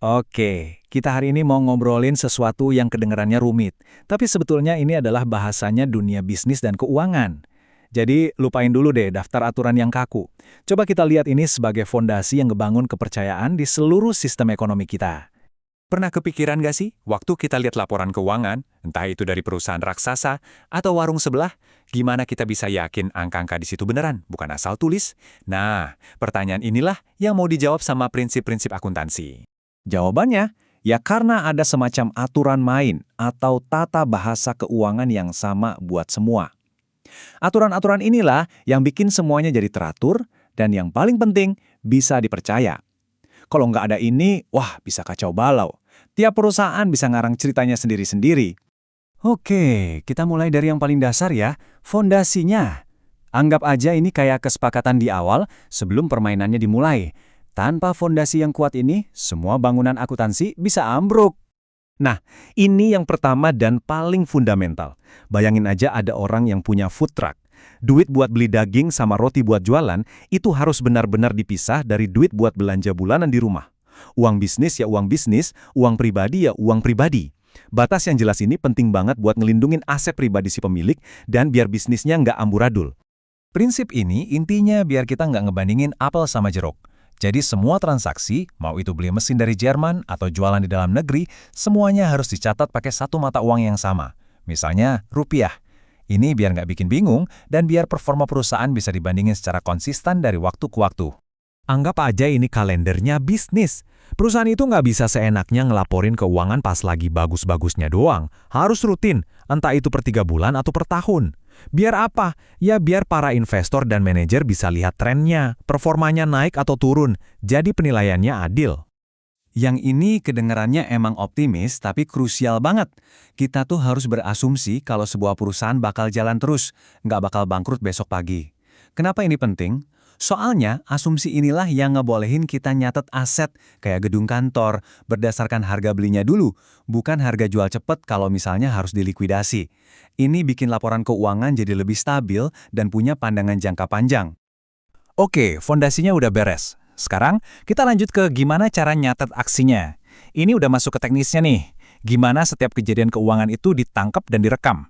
Oke, kita hari ini mau ngobrolin sesuatu yang kedengarannya rumit. Tapi sebetulnya ini adalah bahasanya dunia bisnis dan keuangan. Jadi lupain dulu deh daftar aturan yang kaku. Coba kita lihat ini sebagai fondasi yang ngebangun kepercayaan di seluruh sistem ekonomi kita. Pernah kepikiran gak sih, waktu kita lihat laporan keuangan, entah itu dari perusahaan raksasa atau warung sebelah, gimana kita bisa yakin angka-angka di situ beneran, bukan asal tulis? Nah, pertanyaan inilah yang mau dijawab sama prinsip-prinsip akuntansi. Jawabannya, ya karena ada semacam aturan main atau tata bahasa keuangan yang sama buat semua. Aturan-aturan inilah yang bikin semuanya jadi teratur dan yang paling penting bisa dipercaya. Kalau nggak ada ini, wah bisa kacau balau. Tiap perusahaan bisa ngarang ceritanya sendiri-sendiri. Oke, kita mulai dari yang paling dasar ya, fondasinya. Anggap aja ini kayak kesepakatan di awal sebelum permainannya dimulai. Tanpa fondasi yang kuat ini, semua bangunan akuntansi bisa ambruk. Nah, ini yang pertama dan paling fundamental. Bayangin aja ada orang yang punya food truck. Duit buat beli daging sama roti buat jualan, itu harus benar-benar dipisah dari duit buat belanja bulanan di rumah. Uang bisnis ya uang bisnis, uang pribadi ya uang pribadi. Batas yang jelas ini penting banget buat ngelindungin aset pribadi si pemilik dan biar bisnisnya nggak amburadul. Prinsip ini intinya biar kita nggak ngebandingin apel sama jeruk. Jadi semua transaksi, mau itu beli mesin dari Jerman atau jualan di dalam negeri, semuanya harus dicatat pakai satu mata uang yang sama. Misalnya, rupiah. Ini biar nggak bikin bingung dan biar performa perusahaan bisa dibandingin secara konsisten dari waktu ke waktu. Anggap aja ini kalendernya bisnis. Perusahaan itu nggak bisa seenaknya ngelaporin keuangan pas lagi bagus-bagusnya doang. Harus rutin, entah itu per 3 bulan atau per tahun. Biar apa? Ya biar para investor dan manajer bisa lihat trennya, performanya naik atau turun, jadi penilaiannya adil. Yang ini kedengarannya emang optimis, tapi krusial banget. Kita tuh harus berasumsi kalau sebuah perusahaan bakal jalan terus, nggak bakal bangkrut besok pagi. Kenapa ini penting? Soalnya, asumsi inilah yang ngebolehin kita nyatet aset, kayak gedung kantor, berdasarkan harga belinya dulu, bukan harga jual cepet kalau misalnya harus dilikuidasi. Ini bikin laporan keuangan jadi lebih stabil dan punya pandangan jangka panjang. Oke, fondasinya udah beres. Sekarang, kita lanjut ke gimana cara nyatet aksinya. Ini udah masuk ke teknisnya nih. Gimana setiap kejadian keuangan itu ditangkap dan direkam.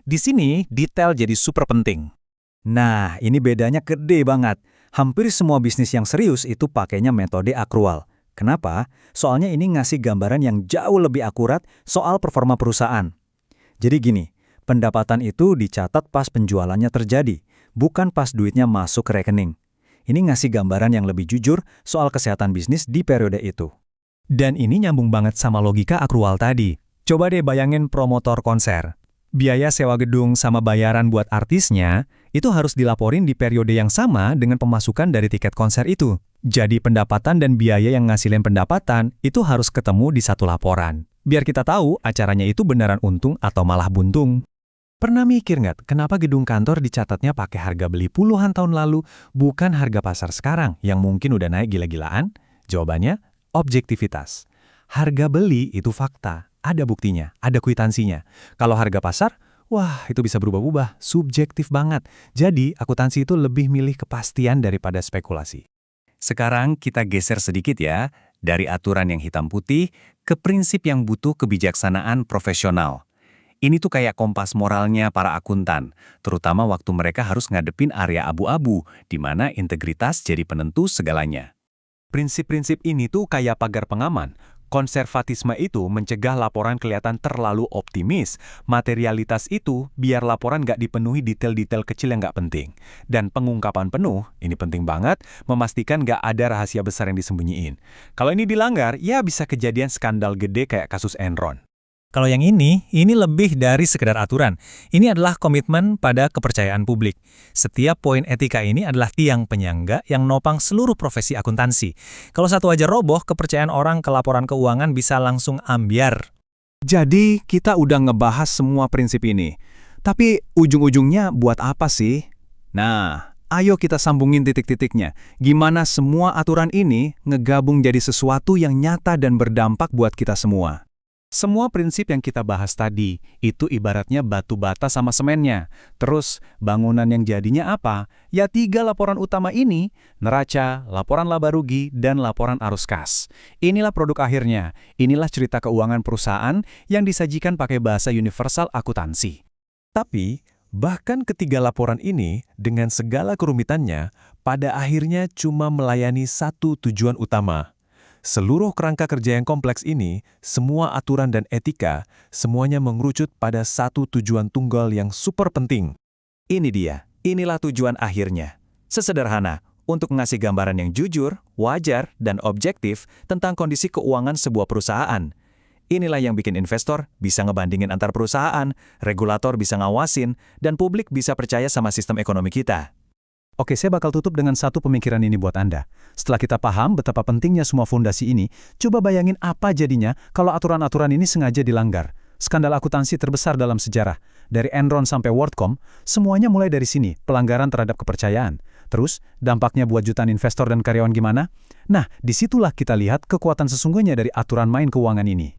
Di sini, detail jadi super penting. Nah, ini bedanya gede banget. Hampir semua bisnis yang serius itu pakainya metode akrual. Kenapa? Soalnya ini ngasih gambaran yang jauh lebih akurat soal performa perusahaan. Jadi gini, pendapatan itu dicatat pas penjualannya terjadi, bukan pas duitnya masuk ke rekening. Ini ngasih gambaran yang lebih jujur soal kesehatan bisnis di periode itu. Dan ini nyambung banget sama logika akrual tadi. Coba deh bayangin promotor konser. Biaya sewa gedung sama bayaran buat artisnya, itu harus dilaporin di periode yang sama dengan pemasukan dari tiket konser itu. Jadi pendapatan dan biaya yang ngasilin pendapatan itu harus ketemu di satu laporan. Biar kita tahu acaranya itu beneran untung atau malah buntung. Pernah mikir nggak kenapa gedung kantor dicatatnya pakai harga beli puluhan tahun lalu, bukan harga pasar sekarang yang mungkin udah naik gila-gilaan? Jawabannya, objektivitas. Harga beli itu fakta. Ada buktinya, ada kwitansinya. Kalau harga pasar, wah itu bisa berubah-ubah, subjektif banget. Jadi, akuntansi itu lebih milih kepastian daripada spekulasi. Sekarang kita geser sedikit ya, dari aturan yang hitam putih ke prinsip yang butuh kebijaksanaan profesional. Ini tuh kayak kompas moralnya para akuntan, terutama waktu mereka harus ngadepin area abu-abu, di mana integritas jadi penentu segalanya. Prinsip-prinsip ini tuh kayak pagar pengaman. Konservatisme itu mencegah laporan kelihatan terlalu optimis. Materialitas itu biar laporan nggak dipenuhi detail-detail kecil yang nggak penting. Dan pengungkapan penuh, ini penting banget, memastikan nggak ada rahasia besar yang disembunyiin. Kalau ini dilanggar, ya bisa kejadian skandal gede kayak kasus Enron. Kalau yang ini lebih dari sekedar aturan. Ini adalah komitmen pada kepercayaan publik. Setiap poin etika ini adalah tiang penyangga yang nopang seluruh profesi akuntansi. Kalau satu aja roboh, kepercayaan orang ke laporan keuangan bisa langsung ambyar. Jadi, kita udah ngebahas semua prinsip ini. Tapi ujung-ujungnya buat apa sih? Nah, ayo kita sambungin titik-titiknya. Gimana semua aturan ini ngegabung jadi sesuatu yang nyata dan berdampak buat kita semua. Semua prinsip yang kita bahas tadi, itu ibaratnya batu bata sama semennya. Terus, bangunan yang jadinya apa? Ya 3 laporan utama ini, neraca, laporan laba rugi, dan laporan arus kas. Inilah produk akhirnya, inilah cerita keuangan perusahaan yang disajikan pakai bahasa universal akuntansi. Tapi, bahkan ketiga laporan ini, dengan segala kerumitannya, pada akhirnya cuma melayani satu tujuan utama. Seluruh kerangka kerja yang kompleks ini, semua aturan dan etika, semuanya mengerucut pada satu tujuan tunggal yang super penting. Ini dia, inilah tujuan akhirnya. Sesederhana, untuk ngasih gambaran yang jujur, wajar, dan objektif tentang kondisi keuangan sebuah perusahaan. Inilah yang bikin investor bisa ngebandingin antar perusahaan, regulator bisa ngawasin, dan publik bisa percaya sama sistem ekonomi kita. Oke, saya bakal tutup dengan satu pemikiran ini buat Anda. Setelah kita paham betapa pentingnya semua fondasi ini, coba bayangin apa jadinya kalau aturan-aturan ini sengaja dilanggar. Skandal akuntansi terbesar dalam sejarah. Dari Enron sampai WorldCom, semuanya mulai dari sini, pelanggaran terhadap kepercayaan. Terus, dampaknya buat jutaan investor dan karyawan gimana? Nah, disitulah kita lihat kekuatan sesungguhnya dari aturan main keuangan ini.